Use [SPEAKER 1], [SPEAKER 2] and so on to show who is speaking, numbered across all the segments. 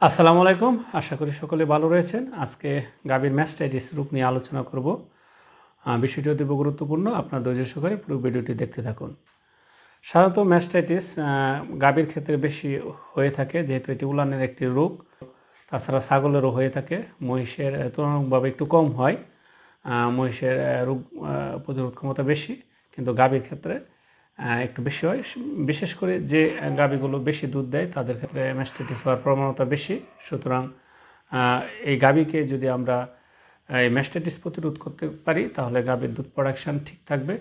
[SPEAKER 1] আসসালামু আলাইকুম। আশা করি সকলে ভালো রয়েছেন। আজকে গাভীর ম্যাস্টাইটিস রোগ নিয়ে আলোচনা করব। বিষয়টি অতীব গুরুত্বপূর্ণ। আপনার ধৈর্য সহকারে পুরো ভিডিওটি দেখতে থাকুন। সাধারণত ম্যাস্টাইটিস গাভীর ক্ষেত্রে বেশি হয়ে থাকে, যেহেতু এটি উলানের একটি রোগ। তাছাড়া ছাগলেরও হয়ে থাকে, মহিষের তুলনামূলকভাবে একটু কম হয়। মহিষের রোগ প্রতিরোধ ক্ষমতা বেশি, কিন্তু গাভীর ক্ষেত্রে একটু বেশি হয়। বিশেষ করে যে গাভীগুলো বেশি দুধ দেয় তাদের ক্ষেত্রে ম্যাস্টাইটিস হওয়ার প্রবণতা বেশি। সুতরাং এই গাভীকে যদি আমরা এই ম্যাস্টাইটিস প্রতিরোধ করতে পারি, তাহলে গাভীর দুধ প্রোডাকশান ঠিক থাকবে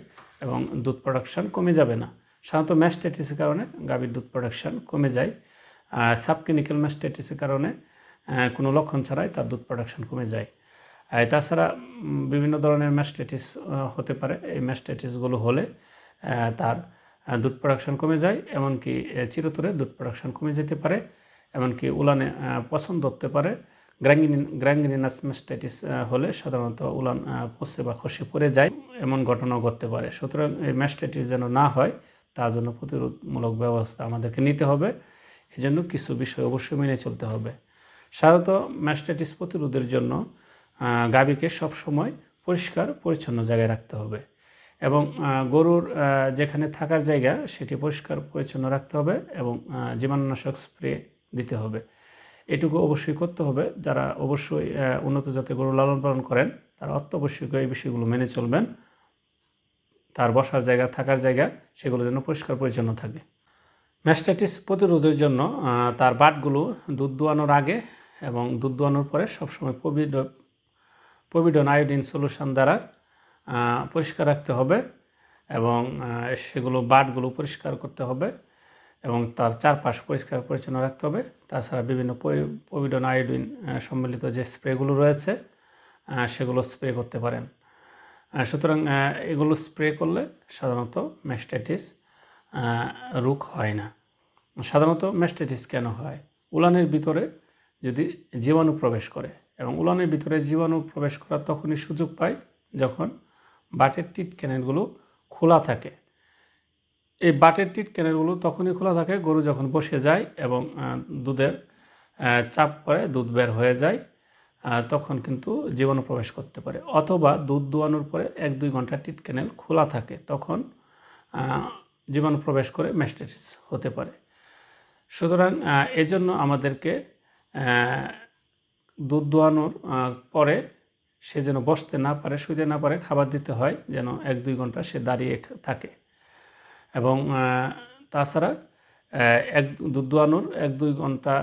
[SPEAKER 1] এবং দুধ প্রোডাকশান কমে যাবে না। সাধারণত ম্যাস্টাইটিসের কারণে গাভীর দুধ প্রোডাকশান কমে যায়। সাবক্লিনিক্যাল ম্যাস্টাইটিসের কারণে কোনো লক্ষণ ছাড়াই তার দুধ প্রোডাকশান কমে যায়। তাছাড়া বিভিন্ন ধরনের ম্যাস্টাইটিস হতে পারে। এই ম্যাস্টাইটিসগুলো হলে তার দুধ প্রোডাকশান কমে যায়, এমনকি চিরতরে দুধ প্রোডাকশান কমে যেতে পারে, এমনকি উলানে পছন্দ ধরতে পারে। গ্র্যাঙ্গিনাস ম্যাস্টাইটিস হলে সাধারণত উলান পচে বা খসে পড়ে যায়, এমন ঘটনাও ঘটতে পারে। সুতরাং এই ম্যাস্টাইটিস যেন না হয়, তার জন্য প্রতিরোধমূলক ব্যবস্থা আমাদেরকে নিতে হবে। এজন্য কিছু বিষয় অবশ্যই মেনে চলতে হবে। সাধারণত ম্যাস্টাইটিস প্রতিরোধের জন্য গাভীকে সবসময় পরিষ্কার পরিচ্ছন্ন জায়গায় রাখতে হবে এবং গরুর যেখানে থাকার জায়গা সেটি পরিষ্কার পরিচ্ছন্ন রাখতে হবে এবং জীবাণুনাশক স্প্রে দিতে হবে। এটুকু অবশ্যই করতে হবে। যারা অবশ্যই উন্নত জাতের গরু লালন পালন করেন তারা অত্যাবশ্যক এই বিষয়গুলো মেনে চলবেন। তার বসার জায়গা, থাকার জায়গা, সেগুলো যেন পরিষ্কার পরিচ্ছন্ন থাকে। ম্যাস্টাইটিস প্রতিরোধের জন্য তার বাটগুলো দুধ দোয়ানোর আগে এবং দুধ দোয়ানোর পরে সবসময় পভিডন আয়োডিন সলিউশন দ্বারা পরিষ্কার রাখতে হবে এবং সেগুলো বাটগুলো পরিষ্কার করতে হবে এবং তার চারপাশ পরিষ্কার পরিচ্ছন্ন রাখতে হবে। তাছাড়া বিভিন্ন পভিডন আয়োডিন সম্মিলিত যে স্প্রেগুলো রয়েছে সেগুলো স্প্রে করতে পারেন। সুতরাং এগুলো স্প্রে করলে সাধারণত ম্যাস্টাইটিস রোগ হয় না। সাধারণত ম্যাস্টাইটিস কেন হয়? উলানের ভিতরে যদি জীবাণু প্রবেশ করে, এবং উলানের ভিতরে জীবাণু প্রবেশ করার তখনই সুযোগ পায় যখন বাটের টিট ক্যানেলগুলো খোলা থাকে। এই বাটের টিট ক্যানেলগুলো তখনই খোলা থাকে গরু যখন বসে যায় এবং দুধের চাপ পরে দুধ বের হয়ে যায়, তখন কিন্তু জীবাণু প্রবেশ করতে পারে। অথবা দুধ দোয়ানোর পরে 1-2 ঘন্টা টিট ক্যানেল খোলা থাকে, তখন জীবাণু প্রবেশ করে ম্যাস্টাইটিস হতে পারে। সুতরাং এজন্য আমাদেরকে দুধ দোয়ানোর পরে সে যেন বসতে না পারে, শুইতে না পারে, খাবার দিতে হয় যেন 1-2 ঘন্টা সে দাঁড়িয়ে থাকে। এবং তাছাড়া দুধ দোয়ানোর 1-2 ঘন্টা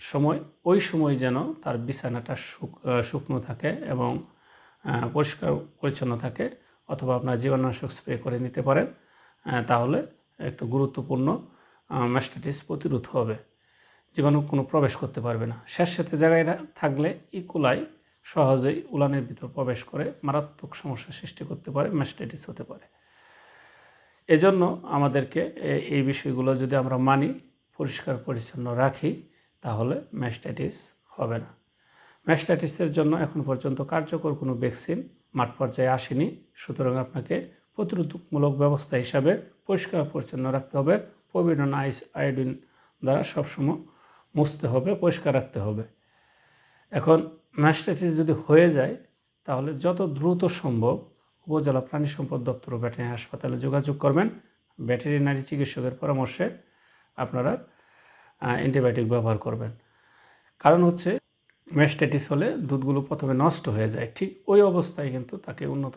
[SPEAKER 1] সময়, ওই সময় যেন তার বিছানাটা শুকনো থাকে এবং পরিষ্কার পরিচ্ছন্ন থাকে, অথবা আপনার জীবাণুনাশক স্প্রে করে নিতে পারেন। তাহলে একটু গুরুত্বপূর্ণ ম্যাস্টাইটিস প্রতিরোধ হবে, জীবাণু কোনো প্রবেশ করতে পারবে না। স্যাঁতসেঁতে জায়গায় থাকলে ইকোলাই সহজেই উলানের ভিতর প্রবেশ করে মারাত্মক সমস্যার সৃষ্টি করতে পারে, ম্যাস্টাইটিস হতে পারে। এজন্য আমাদেরকে এই বিষয়গুলো যদি আমরা মানি, পরিষ্কার পরিচ্ছন্ন রাখি, তাহলে ম্যাস্টাইটিস হবে না। ম্যাস্টাইটিসের জন্য এখন পর্যন্ত কার্যকর কোনো ভ্যাকসিন মাঠ পর্যায়ে আসেনি। সুতরাং আপনাকে প্রতিরোধমূলক ব্যবস্থা হিসাবে পরিষ্কার পরিচ্ছন্ন রাখতে হবে, পভিডন আয়োডিন দ্বারা সবসময় মুছতে হবে, পরিষ্কার রাখতে হবে। এখন ম্যাস্টাইটিস যদি হয়ে যায়, তাহলে যত দ্রুত সম্ভব উপজেলা প্রাণী সম্পদ দপ্তর ও ভেটেরিনারি হাসপাতালে যোগাযোগ করবেন। ভেটেরিনারি চিকিৎসকের পরামর্শে আপনারা অ্যান্টিবায়োটিক ব্যবহার করবেন। কারণ হচ্ছে ম্যাস্টাইটিস হলে দুধগুলো প্রথমে নষ্ট হয়ে যায়, ঠিক ওই অবস্থায় কিন্তু তাকে উন্নত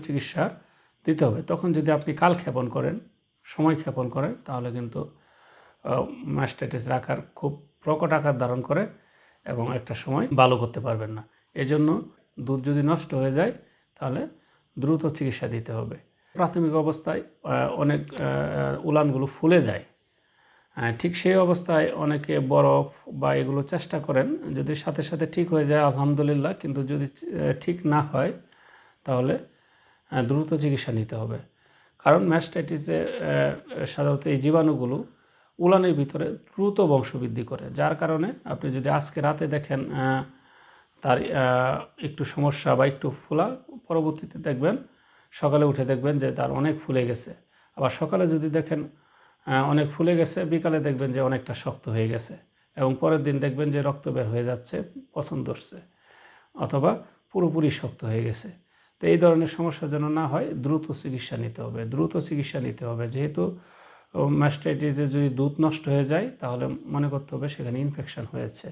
[SPEAKER 1] চিকিৎসা দিতে হবে। তখন যদি আপনি কাল ক্ষেপণ করেন, সময় ক্ষেপণ করেন, তাহলে কিন্তু ম্যাস্টাইটিস রাখার খুব প্রকট আকার ধারণ করে এবং একটা সময় ভালো করতে পারবেন না। এজন্য দুধ যদি নষ্ট হয়ে যায় তাহলে দ্রুত চিকিৎসা দিতে হবে। প্রাথমিক অবস্থায় অনেক উলানগুলো ফুলে যায়, ঠিক সেই অবস্থায় অনেকে বরফ বা এগুলো চেষ্টা করেন, যদি সাথে সাথে ঠিক হয়ে যায় আলহামদুলিল্লাহ, কিন্তু যদি ঠিক না হয় তাহলে দ্রুত চিকিৎসা নিতে হবে। কারণ ম্যাস্টাইটিসে সাধারণত এই জীবাণুগুলো উলানের ভিতরে দ্রুত বংশবৃদ্ধি করে, যার কারণে আপনি যদি আজকে রাতে দেখেন তার একটু সমস্যা বা একটু ফোলা, পরবর্তীতে দেখবেন সকালে উঠে দেখবেন যে তার অনেক ফুলে গেছে। আবার সকালে যদি দেখেন অনেক ফুলে গেছে, বিকালে দেখবেন যে অনেকটা শক্ত হয়ে গেছে। এবং পরের দিন দেখবেন যে রক্ত বের হয়ে যাচ্ছে, পছন্দ ধরছে, অথবা পুরোপুরি শক্ত হয়ে গেছে। তো এই ধরনের সমস্যা যেন না হয়, দ্রুত চিকিৎসা নিতে হবে, যেহেতু ম্যাস্টাইটিসে যদি দুধ নষ্ট হয়ে যায় তাহলে মনে করতে হবে সেখানে ইনফেকশন হয়েছে,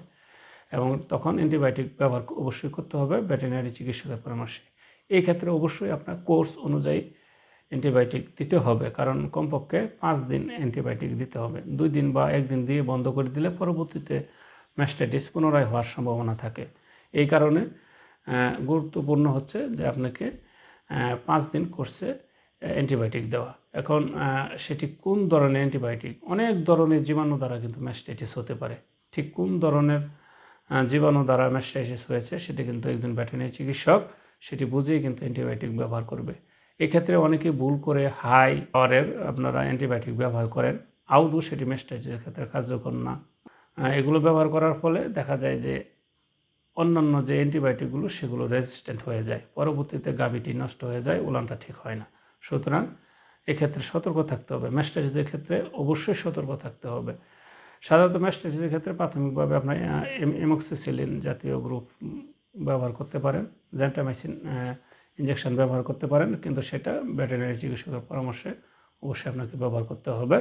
[SPEAKER 1] এবং তখন অ্যান্টিবায়োটিক ব্যবহার অবশ্যই করতে হবে ভেটেরিনারি চিকিৎসকের পরামর্শে। এই ক্ষেত্রে অবশ্যই আপনার কোর্স অনুযায়ী অ্যান্টিবায়োটিক দিতে হবে, কারণ কমপক্ষে 5 দিন অ্যান্টিবায়োটিক দিতে হবে। 2 দিন বা 1 দিন দিয়ে বন্ধ করে দিলে পরবর্তীতে ম্যাস্টাইটিস পুনরায় হওয়ার সম্ভাবনা থাকে। এই কারণে গুরুত্বপূর্ণ হচ্ছে যে আপনাকে 5 দিন কোর্সে অ্যান্টিবায়োটিক দেওয়া। এখন সেটি কোন ধরনের অ্যান্টিবায়োটিক, অনেক ধরনের জীবাণু দ্বারা কিন্তু ম্যাস্টাইটিস হতে পারে। ঠিক কোন ধরনের জীবাণু দ্বারা ম্যাস্টাইটিস হয়েছে সেটি কিন্তু একজন ভেটেরিনারি চিকিৎসক সেটি বুঝেই কিন্তু অ্যান্টিবায়োটিক ব্যবহার করবে। এক্ষেত্রে অনেকে ভুল করে হাই পাওয়ারের আপনারা অ্যান্টিবায়োটিক ব্যবহার করেন, আদৌ সেটি ম্যাস্টাইটিসের ক্ষেত্রে কার্যকর না। এগুলো ব্যবহার করার ফলে দেখা যায় যে অন্যান্য যে অ্যান্টিবায়োটিকগুলো সেগুলো রেজিস্ট্যান্ট হয়ে যায়, পরবর্তীতে গাভীটি নষ্ট হয়ে যায়, উলানটা ঠিক হয় না। সুতরাং এক্ষেত্রে সতর্ক থাকতে হবে। ম্যাস্টাইটিসের ক্ষেত্রে অবশ্যই সতর্ক থাকতে হবে। সাধারণত ম্যাস্টাইটিসের ক্ষেত্রে প্রাথমিকভাবে আপনার এমক্সিসিলিন জাতীয় গ্রুপ ব্যবহার করতে পারেন, জেন্টামাইসিন ইঞ্জেকশন ব্যবহার করতে পারেন, কিন্তু সেটা ভেটেরিনারি চিকিৎসকের পরামর্শে অবশ্যই আপনাকে ব্যবহার করতে হবে,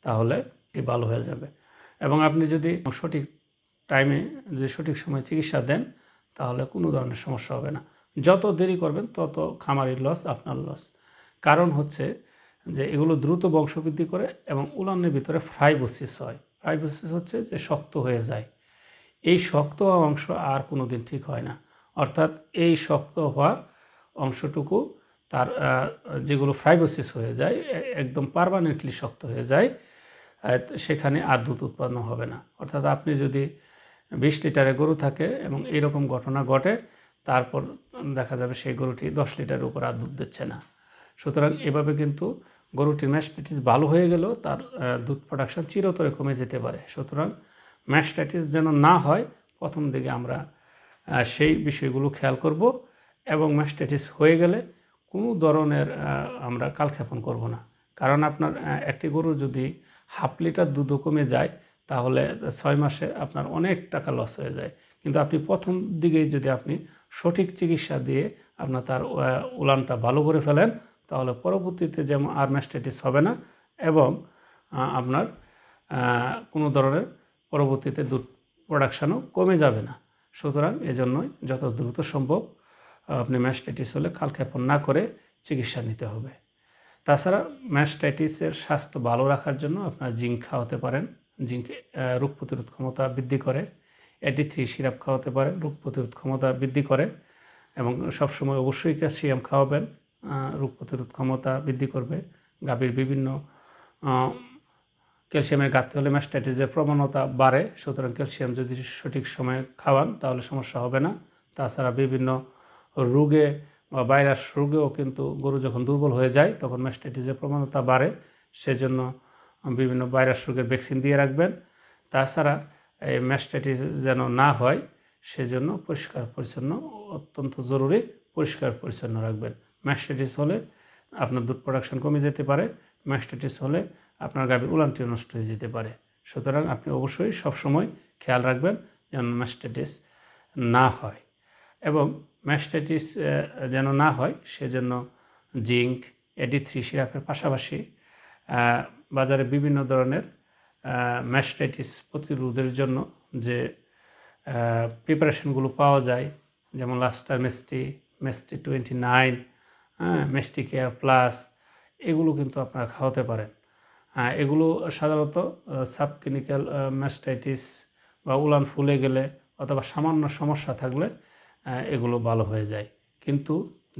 [SPEAKER 1] তাহলে ভালো হয়ে যাবে। এবং আপনি যদি সঠিক টাইমে যদি সঠিক সময়ে চিকিৎসা দেন তাহলে কোনো ধরনের সমস্যা হবে না। যত দেরি করবেন তত খামারির লস, আপনার লস। কারণ হচ্ছে যে এগুলো দ্রুত বংশবৃদ্ধি করে এবং উলানের ভিতরে ফাইবোসিস হয়। ফাইবোসিস হচ্ছে যে শক্ত হয়ে যায়। এই শক্ত হওয়া অংশ আর কোনো দিন ঠিক হয় না। অর্থাৎ এই শক্ত হওয়া অংশটুকু তার যেগুলো ফাইবোসিস হয়ে যায়, একদম পার্মানেন্টলি শক্ত হয়ে যায়, সেখানে আর দুধ উৎপন্ন হবে না। অর্থাৎ আপনি যদি 20 লিটারের গরু থাকে এবং এইরকম ঘটনা ঘটে, তারপর দেখা যাবে সেই গরুটি 10 লিটারের উপর আর দুধ দিচ্ছে না। সুতরাং এভাবে কিন্তু গরুটির ম্যাস্টাইটিস ভালো হয়ে গেলেও তার দুধ প্রোডাকশন চিরতরে কমে যেতে পারে। সুতরাং ম্যাস্টাইটিস যেন না হয় প্রথম দিকে আমরা সেই বিষয়গুলো খেয়াল করব, এবং ম্যাস্টাইটিস হয়ে গেলে কোনো ধরনের আমরা কালক্ষেপণ করব না। কারণ আপনার একটি গরু যদি 1/2 লিটার দুধও কমে যায় তাহলে 6 মাসে আপনার অনেক টাকা লস হয়ে যায়। কিন্তু আপনি প্রথম দিকেই যদি আপনি সঠিক চিকিৎসা দিয়ে আপনার তার উলানটা ভালো করে ফেলেন তাহলে পরবর্তীতে যেমন আর ম্যাস্টাইটিস হবে না, এবং আপনার কোনো ধরনের পরবর্তীতে দুধ প্রোডাকশানও কমে যাবে না। সুতরাং এজন্যই যত দ্রুত সম্ভব আপনি ম্যাস্টাইটিস হলে কালক্ষেপণ না করে চিকিৎসা নিতে হবে। তাছাড়া ম্যাস্টাইটিসের স্বাস্থ্য ভালো রাখার জন্য আপনার জিঙ্ক খাওয়াতে পারেন। জিঙ্ক রোগ প্রতিরোধ ক্ষমতা বৃদ্ধি করে। AD3 সিরাপ খাওয়াতে পারেন, রোগ প্রতিরোধ ক্ষমতা বৃদ্ধি করে। এবং সবসময় অবশ্যই ক্যালসিয়াম খাওয়াবেন, রোগ প্রতিরোধ ক্ষমতা বৃদ্ধি করবে। গাভীর বিভিন্ন ক্যালসিয়ামের ঘাটতি হলে ম্যাস্টাইটিসের প্রবণতা বাড়ে। সুতরাং ক্যালসিয়াম যদি সঠিক সময়ে খাওয়ান তাহলে সমস্যা হবে না। তাছাড়া বিভিন্ন রোগে বা ভাইরাস রোগেও কিন্তু গরু যখন দুর্বল হয়ে যায় তখন ম্যাস্টাইটিসের প্রবণতা বাড়ে। সেজন্য বিভিন্ন ভাইরাস রোগের ভ্যাকসিন দিয়ে রাখবেন। তাছাড়া এই ম্যাস্টাইটিস যেন না হয় সেজন্য পরিষ্কার পরিচ্ছন্ন অত্যন্ত জরুরি, পরিষ্কার পরিচ্ছন্ন রাখবেন। ম্যাস্টাইটিস হলে আপনার দুধ প্রোডাকশন কমে যেতে পারে, ম্যাস্টাইটিস হলে আপনার গাভীর উলানটিও নষ্ট হয়ে যেতে পারে। সুতরাং আপনি অবশ্যই সবসময় খেয়াল রাখবেন যেন ম্যাস্টাইটিস না হয়। এবং ম্যাস্টাইটিস যেন না হয় সেজন্য জিঙ্ক, AD3 সিরাপের পাশাপাশি বাজারে বিভিন্ন ধরনের ম্যাস্টাইটিস প্রতিরোধের জন্য যে প্রিপারেশনগুলো পাওয়া যায়, যেমন লাস্টার মেস্টি 29, মেস্টিকেয়ার প্লাস, এগুলো কিন্তু আপনারা খাওয়াতে পারেন। এগুলো সাধারণত সাবক্লিনিক্যাল ম্যাস্টাইটিস বা উলান ফুলে গেলে অথবা সামান্য সমস্যা থাকলে এগুলো ভালো হয়ে যায়। কিন্তু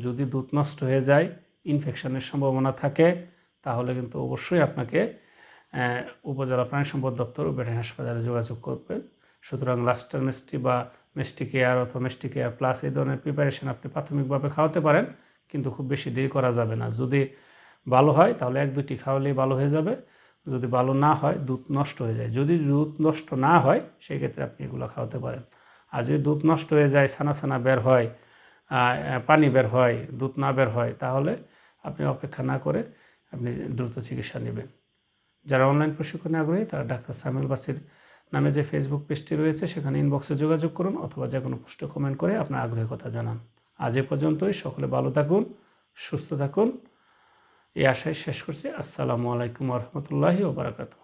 [SPEAKER 1] যদি দুধ নষ্ট হয়ে যায়, ইনফেকশনের সম্ভাবনা থাকে, তাহলে কিন্তু অবশ্যই আপনাকে উপজেলা প্রাণী সম্পদ দপ্তর ও ভেটেরিনারি হাসপাতালে যোগাযোগ করবেন। সুতরাং লাস্টার মেস্টি বা মেস্টিকেয়ার অথবা মেস্টিকেয়ার প্লাস এই ধরনের প্রিপারেশন আপনি প্রাথমিকভাবে খাওয়াতে পারেন, কিন্তু খুব বেশি দেরি করা যাবে না। যদি ভালো হয় তাহলে 1-2টি খাওয়ালেই ভালো হয়ে যাবে। যদি ভালো না হয়, দুধ নষ্ট হয়ে যায়, যদি দুধ নষ্ট না হয় সেই ক্ষেত্রে আপনি এগুলো খাওয়াতে পারেন। আর যদি দুধ নষ্ট হয়ে যায়, ছানা বের হয়, পানি বের হয়, দুধ না বের হয়, তাহলে আপনি অপেক্ষা না করে আপনি দ্রুত চিকিৎসা নেবেন। যারা অনলাইন প্রশিক্ষণে আগ্রহী তারা ডাক্তার সামিউল বাসির নামে যে ফেসবুক পেজটি রয়েছে সেখানে ইনবক্সে যোগাযোগ করুন অথবা যে কোনো পোস্টে কমেন্ট করে আপনার আগ্রহের কথা জানান। আজ এ পর্যন্তই। সকলে ভালো থাকুন, সুস্থ থাকুন, এই আশায় শেষ করছি। আসসালামু আলাইকুম ওয়া রাহমাতুল্লাহি ওয়া বারাকাতুহু।